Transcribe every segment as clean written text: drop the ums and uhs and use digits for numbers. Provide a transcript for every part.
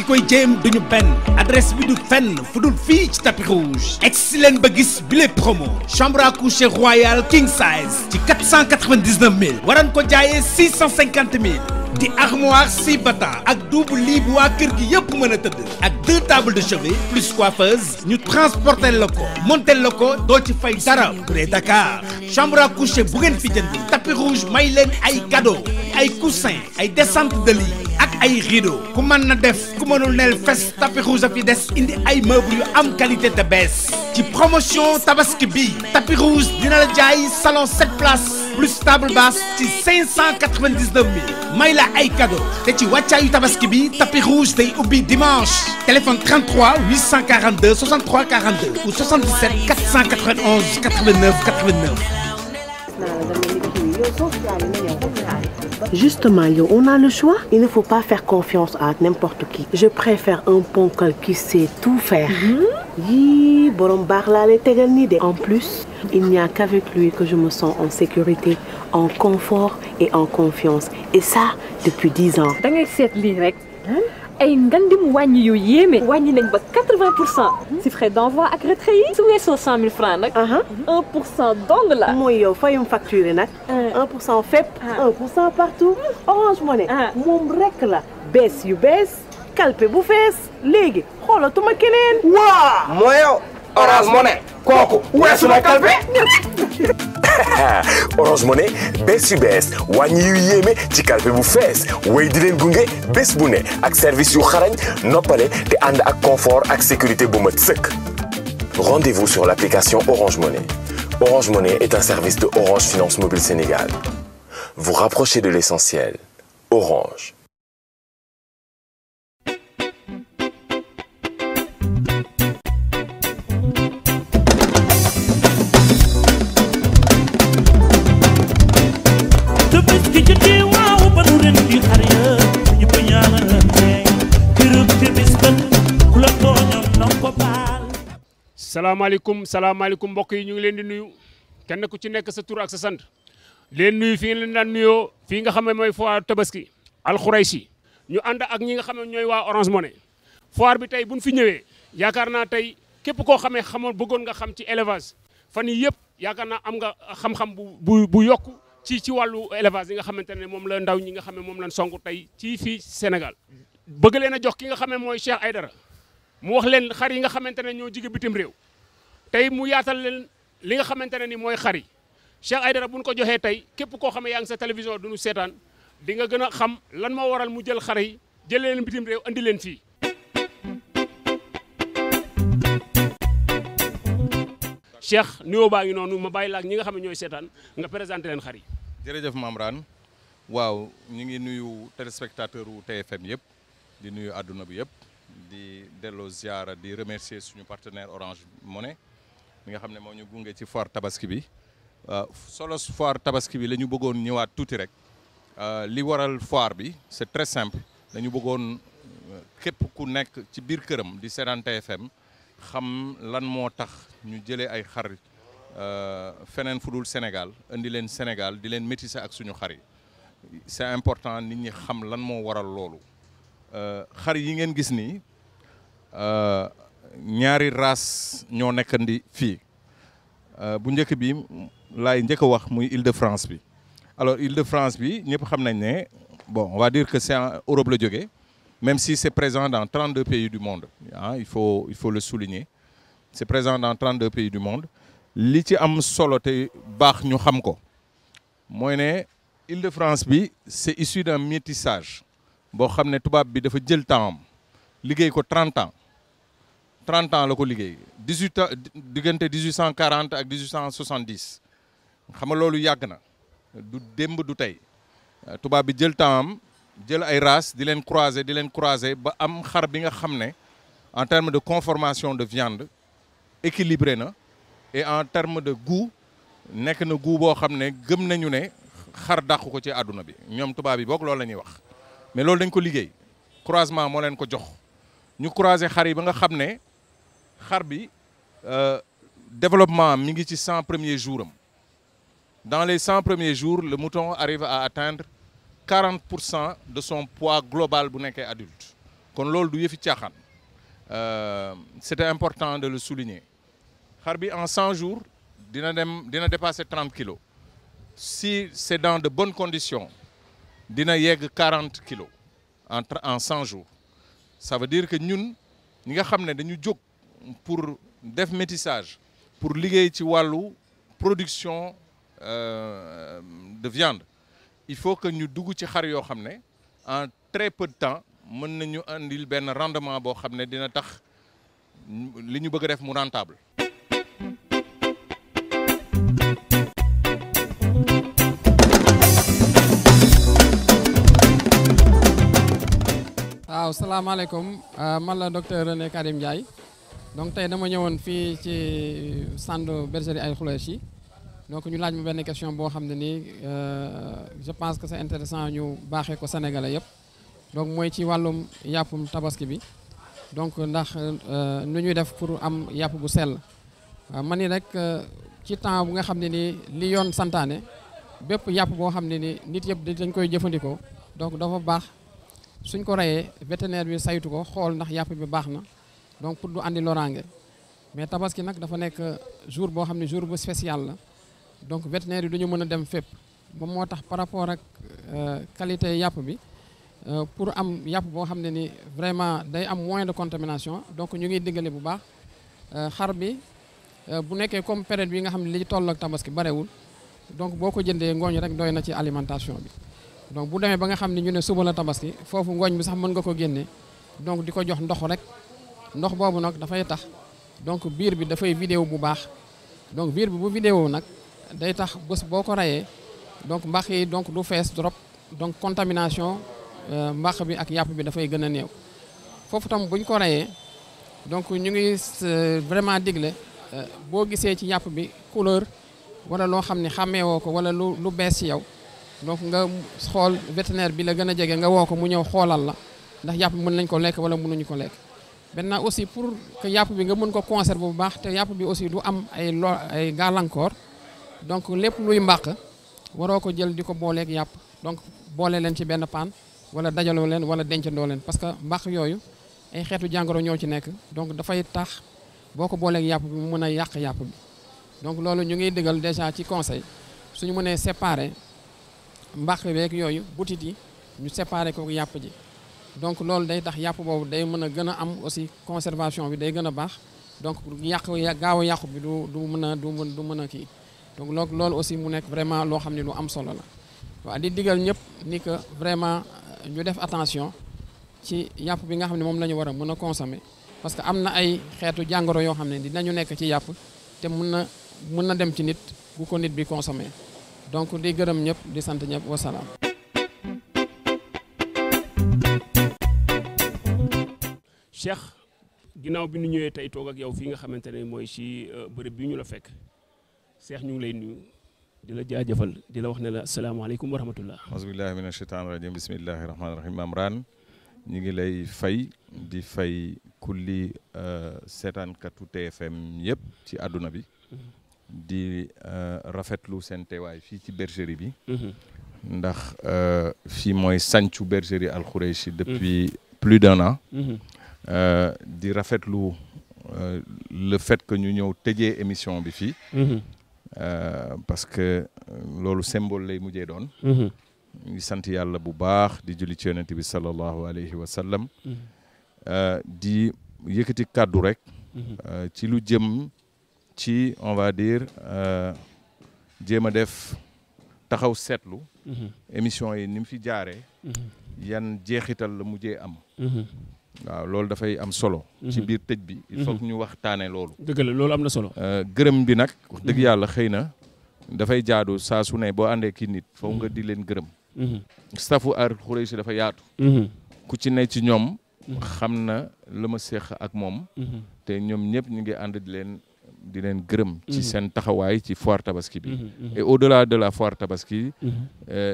koy jéem duñu benn adresse bi du fenn fu dul fii ci tapis rouge excellent ba gis bile promo chambre à coucher royal king size ci 499 000 waran ko jaayee 650 000 di armoire 6 battant ak double lit bu waa kër gi yëpp mën a tëdd ak 2 tables de chevet plus coiffeuse ñu transporter la ko monter la ko doo ci fay dara bu dee Dakar chambre à coucher bu ngeen fi jënd tapis rouge may leen ay cadeau ay coussin ay descente de lit ak ay rideau ku mën na def ku mënul neel fes tapis rouge a fi des indi ay meubles yu am qualité te bees ci promotion tabaski bi tapis rouge dina la jaay salon 7 places plus table basse ci 599 000 may la ay cadeau te ci wàccaayu tabaski bi tapis rouge day ubbi dimanche téléphone 33 842 63 42 ou 77 491 89 89. Justement, yo, on a le choix. Il ne faut pas faire confiance à n'importe qui. Je préfère un ponkal qui sait tout faire. Yi, borom baax laa lay tegal nii de. En plus, il n'y a qu'avec lui que je me sens en sécurité, en confort et en confiance. Et ça, depuis 10 ans. da ngay seet lii rek. ay ngandim wàññi yu yéeme. wàññi nañ ba 80% ci frais d'envoi ak retrait yi. su weesoo 100 000 francs nag. 1% dong la. mooy yow fayum facturé nag. 1% fépp. 1% partout. Orange Money. moom rek la. bees yu bees. kalpe bu fees. léegi xoolatuma keneen. waa mooy yow. Orange Money. kooku weesu na kalpe. Orange Money bés yu bees wàññi yu yéeme ci kalpe bu fees wéy di leen gunge bés bu ne ak service yu xarañ noppale te ànd ak confort ak sécurité bu mat sëkk. Rendez-vous sur l'application Orange Money. Orange Money est un service de Orange Finance Mobile Sénégal. Vous rapprochez de l'essentiel. Orange. salaamaaleykum mbokk yi ñu ngi leen di nuyu kenn ku ci nekk sa tur ak sa sant leen nuyu fi ngeen leen daan nuyoo fii nga xam ne mooy foire tabaski alxuraysi ñu ànd ak ñi nga xam ne ñooy waa Orange Money foire bi tey buñ fi ñëwee yaakaar naa tey képp koo xamee xamoon bëggoon nga xam ci élevage fan yii yëpp yaakaar naa am nga xam-xam bu yokku ci wàllu élevage yi nga xamante ne moom la ndaw ñi nga xam ne moom lañ song tey ci fii Sénégal bëgg leen a jox ki nga xam ne mooy Cheikh Aïdara mu wax leen xar yi nga xamante ne ñoo jige bitim réew tey mu yaatal leen li nga xamante ne ni mooy xar yi Cheikh Aïdara bu ñu ko joxee tey képp koo xam ne yaa ngi sa télévision du ñu seetaan di nga gën a xam lan moo waral mu jël xar yi jëlee leen bitim réew andi leen fii. Cheikh nuyoo baa ngi noonu ma bàyyi la ak ñi nga xam ne ñooy seetaan nga présenté leen xar yi. jërëjëf Mame Rane waaw ñu ngi nuyu téléspectateur wu TFM yëpp di nuyu àdduna bi yëpp. di delloo ziara di remercier suñu partenaire Orange Money mi nga xam ne moo ñu gunge ci foire tabaski bi solo foire tabaski bi la ñu bëggoon ñëwaat tuuti rek li waral foire bi c'est très simple dañu bëggoon képp ku nekk ci biir këram di seetaan TFM xam lan moo tax ñu jëlee ay xar feneen fu dul Sénégal indi leen Sénégal di leen métisser ak suñu xar yi c'est important nit ñi xam lan moo waral loolu xar yi ngeen gis nii ñaari race ñoo nekkandi fii bu njëkk bi laay njëkk a wax muy Île-de-France bi alors Île-de-France bi ñëpp xam nañ ne bon on va dire que c'est en Europe la jógee même si c'est présent dans 32 pays du monde ah il faut le souligner c'est présent dans 32 pays du monde li ci am solo te baax ñu xam ko mooy ne Île-de-France bi c'est issu d'un métissage boo xam ne tubaab bi dafa jël temps am liggéey ko 30 ans la ko liggéey 18 ans diggante 1840 ak 1870 xam nga loolu yàgg na du démb du tey tubaab bi jël temps am jël ay races di leen croiser ba am xar bi nga xam ne en termes de conformation de viande équilibré na et en termes de goût nekk na goût boo xam ne gëm nañu ne xar dàqu ko ci àdduna bi ñoom tubaab bi boog loolu la ñuy wax. mais loolu dañ ko liggéey croisement moo leen ko jox ñu croiser xar yi ba nga xam ne xar bi développement mi ngi ci 100 premiers jours am dans les 100 premiers jours le mouton arrive à atteindre 40% de son poids global bu nekkee adulte kon loolu du yëfi caaxaan c'était important de le souligner xar bi en 100 jours dina dépasser 30 kilos si c'est dans de bonnes conditions dina yegg 40 kilos en 100 jours ça veut dire que ñun ñi nga xam ne dañu jóg pour def métissage pour liggéey ci wàllu production de viande il faut que ñu dugg ci xar yoo xam ne en très peu de temps mën nañu andil benn rendement boo xam ne dina tax li ñu bëgg a def mu rentable. waaw salaamaaleykum man la docteur René Karim Ndiaye donc tey dama ñëwoon fii ci centre bergerie Al Khoureychi donc ñu laaj ma benn question boo xam ne nii je pense que c'est intéressant ñu baaxee ko Sénégalais yëpp donc mooy ci wàllum yàppum tabaski bi donc ndax nu ñuy def pour am yàpp bu sell man ni rek ci temps bu nga xam ne nii li yoon santaane bépp yàpp boo xam ne ni nit yëpp dañ koy jëfandikoo donc dafa baax suñ ko reyee vétérinaire bi saytu ko xool ndax yàpp bi baax na donc pour du andi loraange mais tabaski nag dafa nekk jour boo xam ne jour bu spécial la donc vétérinaire yi du ñu mën a dem fépp ba moo tax par rapport ak qualité yàpp bi pour am yàpp boo xam ne ni vraiment day am moins de contamination donc ñu ngi diggale bu baax xar bi bu nekkee comme période bi nga xam ne li toll ak tabaski barewul donc boo ko jëndee ngooñ rek doy na ci alimentation bi donc bu demee ba nga xam ne ñu ne suba la tabaski foofu ngooñ bi sax mën nga ko génne donc di ko jox ndox rek ndox boobu nag dafay tax donc biir bi dafay vidéo bu baax donc biir bi bu vidéo nag day tax bés boo ko reyee donc mbàq yi donc du fees trop donc contamination mbàq bi ak yàpp bi dafay gën a néew foofu tam buñ ko reyee donc ñu ngi vraiment digle boo gisee ci yàpp bi couleur wala loo xam ne xàmmeewoo ko wala lu bees ci yow donc nga xool vétérinaire bi la gën a jege nga woo ko mu ñëw xoolal la ndax yàpp bi mën nañ ko lekk wala mënuñu ko lekk maintenant aussi pour que yàpp bi nga mën ko conserver bu baax te yàpp bi aussi du am ay gàllankoor donc lépp luy mbàq waroo ko jël di ko booleeg yàpp donc boole leen ci benn paan wala dajaloo leen wala dencandoo leen parce que mbàq yooyu ay xeetu jàngoro ñoo ci nekk donc dafay tax boo ko booleeg yàpp bi mu mën a yàq yàpp bi donc loolu ñu ngi digal déjà ci conseil suñu mënee séparer mbàq beeg yooyu butit yi ñu séparer ko yàpp ji donc loolu day tax yàpp boobu day mën a gën a am aussi conservation bi day gën a baax donc gaaw a yàqu bi du mën a kii donc loolu aussi mu nekk vraiment loo xam ne lu am solo la waaw di digal ñëpp ni que vraiment ñu def attention ci yàpp bi nga xam ne moom la ñu war a mën a consommer parce que am na ay xeetu jàngoro yoo xam ne dinañu nekk ci yàpp te mën na dem ci nit bu ko nit bi consommer donc di gërëm ñëpp di sant ñëpp wasalaam. Cheikh ginnaaw bi ñu ñëwee tey toog ak yow fii nga xamante ne mooy ci bërëb bi ñu la fekk Cheikh ñu ngi lay nuyu di la jaajëfal di la wax ne la asalaamaaleykum wa rahmatullah. auzubillahi mina shaytaani rajim bismillahi rahmaani rahim Mamran ñu ngi lay fay di fay kulli seetaankatu TFM yëpp ci àdduna bi di rafetlu seen teewaay fii ci bergerie bi ndax fii mooy sancu bergerie Al Khoureychi depuis plus d'un an di rafetlu le fait que ñu ñëw tëjee émission bi fii parce que loolu symbole lay mujjee doon ñu ngi sant yàlla bu baax di julli ci yonent bi sallallahu alayhi wa sallam di yëkkati kàddu rek ci lu jëm ci on va dire jéem a def taxaw seetlu émission yi ni mu fi jaaree yan jeexital la mujjee am waaw loolu dafay am solo ci biir tëj bi il faut que ñu waxtaane loolu dëgg la loolu am na solo gërëm bi nag wax dëgg yàlla xëy na dafay jaadu saa su ne boo àndee ki nit foog nga di leen gërëm staffu Al Khoureychi dafa yaatu ku ci ne ci ñoom xam na la ma seex ak moom te ñoom ñëpp ñu ngi ànd di leen gërëm ci seen taxawaay ci foire tabaski bi et au-delà de la foire tabaski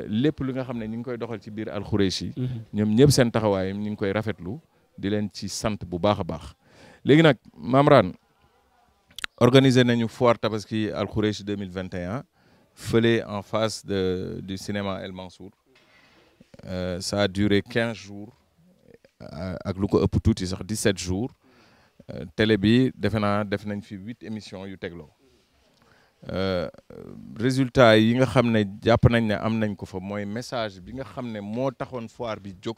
lépp li nga xam ne ñu ngi koy doxal ci biir Al Khoureychi ñoom ñëpp seen taxawaay ñu ngi koy rafetlu di leen ci sant bu baax a baax léegi nag Mamran organiser nañu foire tabaski Al Khoureychi 2021 fële en face du cinéma El Mansour ça a duré 15 jours ak lu ko ëpp tuuti sax 17 jours télé bi defe naa def nañ fi 8 émissions yu tegloo résultat yi nga xam ne jàpp nañ ne am nañ ko fa mooy message bi nga xam ne moo taxoon foire bi jóg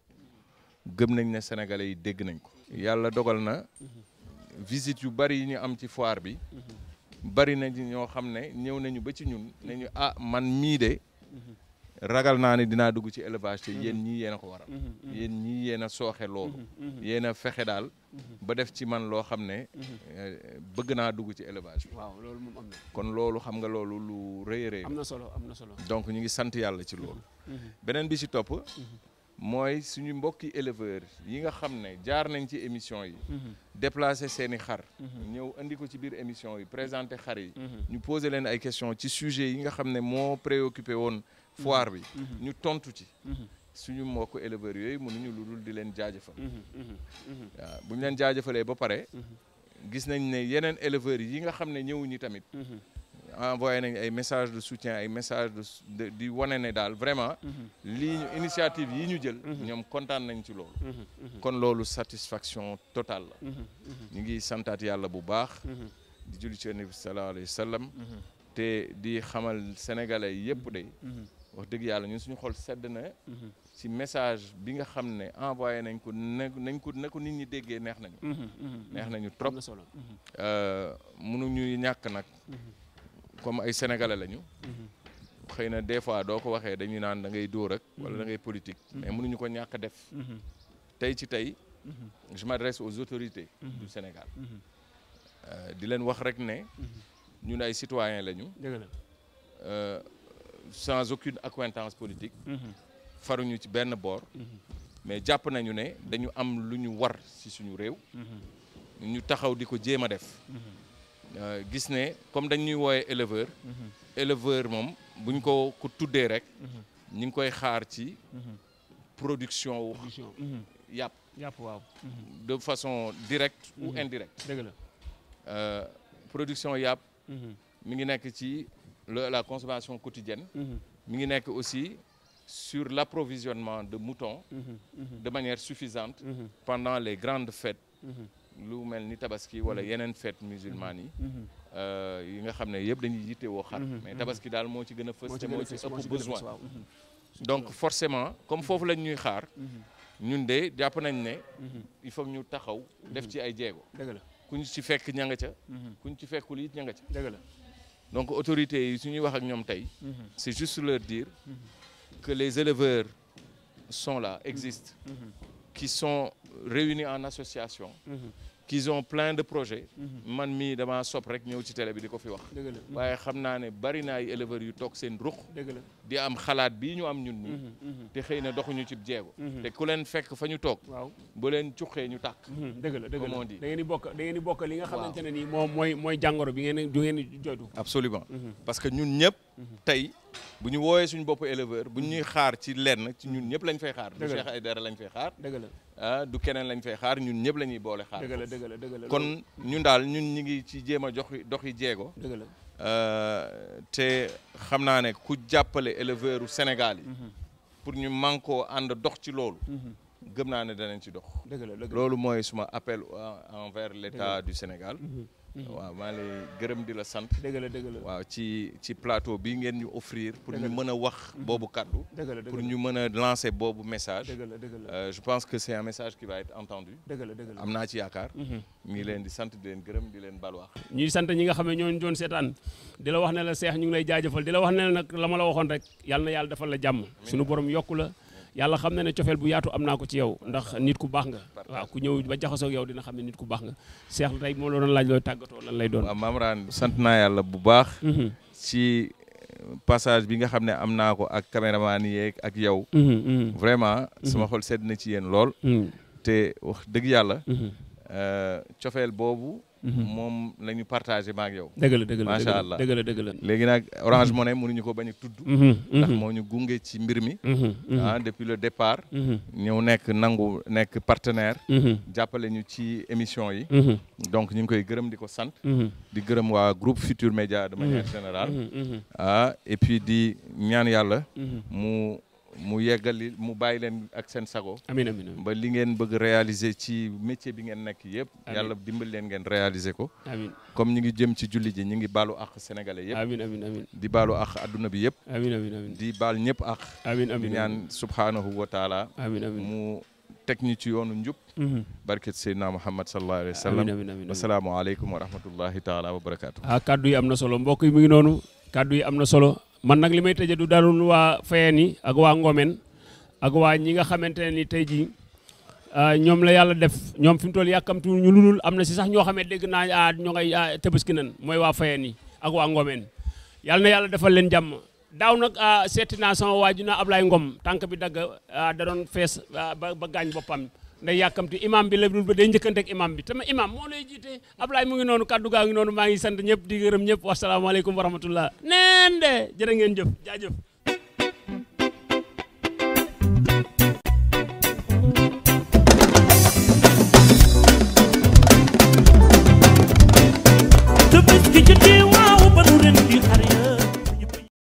gëm nañ ne sénégalais yi dégg nañ ko. yàlla dogal na visite yu bari yi ñu am ci foire bi bari na ñoo xam ne ñëw nañu ba ci ñun ne ñu man mii de ragal naa ne dinaa dugg ci élevage te yéen ñii yéen a ko waral. yéen ñii yéen a sooxe loolu. yéen a fexe daal ba def ci man loo xam ne bëgg naa dugg ci élevage bi. waaw loolu moom am na. kon loolu xam nga loolu lu rëy a rëy. am na solo am na solo. donc ñu ngi sant yàlla ci loolu. beneen bi ci topp. mooy suñu mbokki éleveurs yi nga xam ne jaar nañ ci émission yi. déplacer seeni xar. ñëw indi ko ci biir émission yi présenter xar yi. ñu poser leen ay questions ci sujet yi nga xam ne moo préoccupé woon foire bi. ñu tontu ci. suñu mbokku éleveurs yooyu mënuñu lu dul di leen jaajëfal. waaw bu ñu leen jaajëfalee ba pare. gis nañ ne yeneen éleveurs yi nga xam ne ñëwuñu tamit. envoyé nañ ay message de soutien ay message de di wane ne daal vraiment lii ñu initiative yi ñu jël ñoom kontaan nañ ci loolu kon loolu satisfaction totale la ñu ngi santaat yàlla bu baax di julli ci Nabi sallallahu alayhi wa sallam te di xamal sénégalais yëpp de wax dëgg yàlla ñun suñu xol sedd na ci message bi nga xam ne envoyé nañ ko na ko nit ñi déggee neex nañu trop mënuñu ñàkk nag comme ay sénégalais lañu xëy na des fois doo ko waxee dañuy naan da ngay dóor ak wala da ngay politique mais mënuñu ko ñàkk def tey ci tey je m'adresse aux autorités du Sénégal di leen wax rek ne ñun ay citoyens lañu sans aucune accointance politique faruñu ci benn boor mais jàpp nañu ne dañu am lu ñu war ci suñu réew ñu taxaw di ko jéem a def gis ne comme dañuy wooye éleveur moom buñ ko tuddee rek ñu ngi koy xaar ci production wu yàpp waaw de façon directe ou indirecte dëgg la production yàpp mi ngi nekk ci la consommation quotidienne mi ngi nekk aussi sur l'approvisionnement de moutons de manière suffisante pendant les grandes fêtes lu mel ni tabaski wala yeneen fête musulmane yi nga xam ne yëpp dañuy yitte woo xar mais tabaski daal moo ci gën a fës te moo ci ëpp besoin donc forcément comme foofu lañ ñuy xaar ñun de jàpp nañ ne il faut ñu taxaw def ci ay jéego kuñ ci fekk ña nga ca kuñ ci fekkul it ña nga ca dëgg la donc autorités yi su ñuy wax ak ñoom tey c'est juste leur dire que les éleveurs sont là existent qui sont réunis en association qu'ils ont plein de projets man mii dama sopp rek ñëw ci télé bi di ko fi wax waaye xam naa ne bari na ay éleveurs yu toog seen ruq di am xalaat bii ñu am ñun ñi te xëy na doxuñu ci jéego te ku leen fekk fa ñu toog bu leen cuqee ñu tàkk dëgg la da ngeen di bokk li nga xamante ne nii moom mooy jàngoro bi ngeen di joytu absolument parce que ñun ñëpp tey bu ñu wooyee suñu bopp éleveur bu ñuy xaar ci lenn ci ñun ñëpp lañ fay xaar du Cheikh Aïdara lañ fay xaar dëgg la du keneen lañ fay xaar ñun ñëpp la ñuy boole xaar dëgg la kon ñun daal ñun ñi ngi ci jéem a doxi jéego dëgg la te xam naa ne ku jàppale éleveur u Sénégal yi pour ñu mànkoo ànd dox ci loolu gëm naa ne danañ ci dox loolu mooy suma appel envers l'État du Sénégal waaw maa lay gërëm di la sant dëgg la waaw ci plateau bi ngeen ñu offrir pour ñu mën a wax boobu kaddu pour ñu mën a lancer boobu message je pense que c'est un message qui va être entendu am naa ci yaakaar ñu ngi leen di sant di leen gërëm di leen baal wax ñuy sant ñi nga xam ne ñooñu doon seetaan di la wax ne la Cheikh ñu ngi lay jaajëfal di la wax ne la nag la ma la waxoon rek yàlla na yàlla defal la jàmm suñu borom yokku la yàlla xam na ne cofeel bu yaatu am naa ko ci yow ndax nit ku baax nga waaw ku ñëw ba jaxasoo ak yow dina xam ne nit ku baax nga Cheikh tey moo la doon laaj looy tàggatoo lan lay doon. waaw Mame Rane sant naa yàlla bu baax. ci passage bi nga xam ne am naa ko ak caméraman yeeg ak yow. vraiment sama xol sedd na ci yéen lool. te wax dëgg yàlla. cofeel boobu. moom la ñu partagé ma ak yow. dëgg la macha allah dëgg la. léegi nag Orange Money mënuñu ko bañ a tudd. ndax moo ñu gunge ci mbir mi. depuis le départ. ñëw nekk partenaire. jàppale ñu ci émission yi. donc ñu ngi koy gërëm di ko sant. di gërëm waa groupe Futur Média de manière générale. et puis di ñaan yàlla. mu mu yeggali mu bàyyi leen ak seen sago. amiin amiin ba li ngeen bëgg réaliser ci métier bi ngeen nekk yëpp. yàlla dimbali leen ngeen réaliser ko. amiin comme ñu ngi jëm ci julli ji ñu ngi baalu ak sénégalais yëpp. amiin amiin amiin di baalu ak adduna bi yëpp. amiin amiin amiin di baal ñëpp ak. amiin amiin di ñaan subhanahu wa taala. amiin amiin mu teg ñu ci yoonu njub. barket Seydina Muhammad sallallahu alayhi wa sallam. amiin amiin asalaamaaleykum wa rahmatullahi taala wa barakaatu. kaddu yi am na solo mbokk yi mu ngi noonu kaddu yi am na solo man nag li may tëjee du dalul waa Fayeen yi ak waa Ngomen ak waa ñi nga xamante ne ni tey jii ñoom la yàlla def ñoom fi mu toll yàkkamtu ñu lulul am na si sax ñoo xamee dégg naa ñoo ngay Tabaski nan mooy waa Fayeen yi ak waa Ngomen yàlla na yàlla defal leen jàmm daaw nag seeti naa sama waaju na Ablaye Ngom tànk bi dagg da doon fees ba gaañ boppam nday yàkkamti imam bi la dul ba day njëkkanteeg imam bi tama imam moo lay jiite Ablaye mu ngi noonu kaddu gaa ngi noonu maa ngi sant ñëpp di gërëm ñëpp wasalaamaaleykum wa rahmatullah neen de jërë ngeen jëf jaajëf